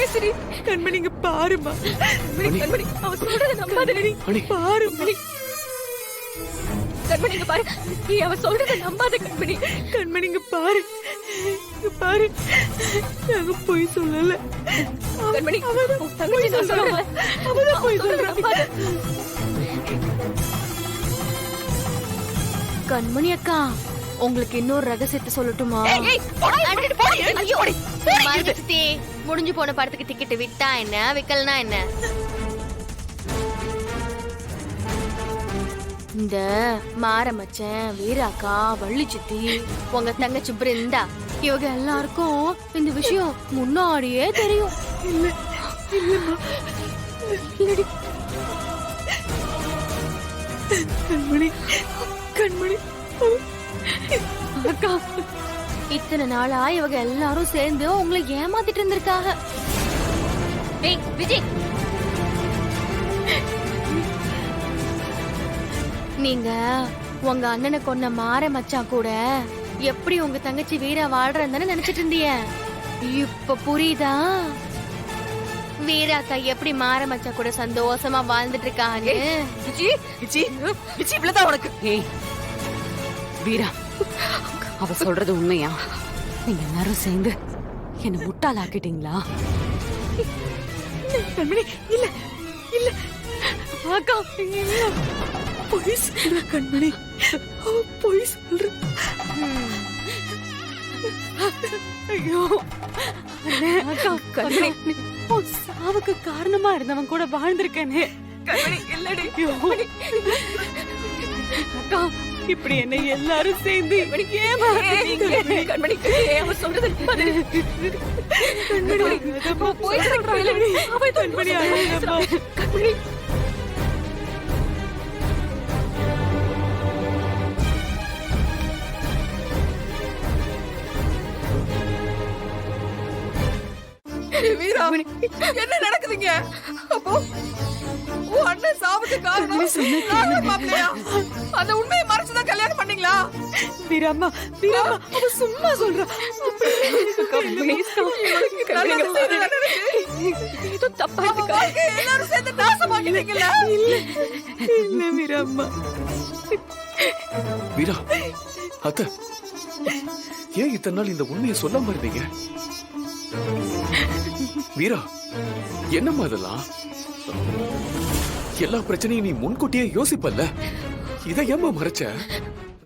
பேசுறீ? கண்மணி இங்க பாருமா. கண்மணி அவ சொல்றத நம்பாதடி. பாரு கண்மணி இங்க பாரு. நீ அவ சொல்றத நம்பாத கண்மணி. கண்மணி இங்க பாரு. இங்க பாரு. நாங்க போய் சொல்லல. கண்மணி உன் தங்கச்சி நான் சொல்றல. அவதான் போய் சொல்றா. கண்மணி அக்கா, உங்களுக்கு இன்னொரு ரகசியத்தை சொல்லட்டுமா? சித்தி, முடிஞ்சு போன படத்துக்கு டிக்கெட் விட்டா என்ன, விக்கலனா என்ன? இந்த மாரமச்சன், வீராக்கா, வள்ளி சித்தி, உங்க தங்கச்சி பிருந்தா, இவங்க எல்லாருக்கும் இந்த விஷயம் முன்னாடியே தெரியும். கண்மணி கண்மணி அக்கா, இத்தனை நாளா இவங்க எல்லாரும் சேர்ந்து உங்களை ஏமாத்திட்டு இருந்திருக்காங்க. ஏய் விஜய், நீங்க உங்க அண்ணனை கொன்ன மாற மச்சான் கூட எப்படி உங்க தங்கச்சி வீரா வாழ்றன்னு நினைச்சிட்டு இருந்தீங்க. இப்ப புரியுதா? வீராக்கா எப்படி மாற மச்சான் கூட சந்தோஷமா வாழ்ந்துட்டு இருக்கான்னு. விஜி விஜி விஜி இவ்வளவுதான் உனக்கு. ஏய் வீரா, அவ சொல்றது உண்மையா? நீங்க எல்லாரும் சேர்ந்து என்ன முட்டாளாக்கிட்டீங்களா? கண்மணி இல்ல இல்ல அக்கா, பொய் சொல்ற கண்மணி. பொய் சொல்ற. ஐயோ அக்கா, கண்மணி, உன் சாவுக்கு காரணமா இருந்தவன் கூட வாழ்ந்திருக்கேனே. கண்மணி இல்லடி. அக்கா, இப்படி என்ன எல்லாரும் சேர்ந்து ஏமாத்திட்டீங்க. கண்மணி அவ சொல்றத நம்பாத. கண்மணி போய் சொல்றாளே. அவ கண்மணி அழகா. கண்மணி வீரா, என்ன நடக்குதுங்க? அப்போ உன் அண்ணன் சாவுக்கு காரணம் நானும் மாப்பிள்ளையா? அந்த உண்மையை மறைச்சுதான் கல்யாணம் பண்ணீங்களா? வீராம்மா வீராம்மா, அவ சும்மா சொல்றா. ஏதோ தப்பா இருக்கு. எல்லாரும் சேர்ந்து நாசமாக்கிட்டீங்களா? இல்ல வீராம்மா. வீரா, அத்தை, ஏன் இத்தனை நாள் இந்த உண்மையை சொல்லாம இருந்தீங்க? வீரா, என்னம்மா இதெல்லாம்? எல்லா பிரச்சனையும் நீ முன்கூட்டியே யோசிப்பல்ல, இதை ஏம்மா மறைச்ச?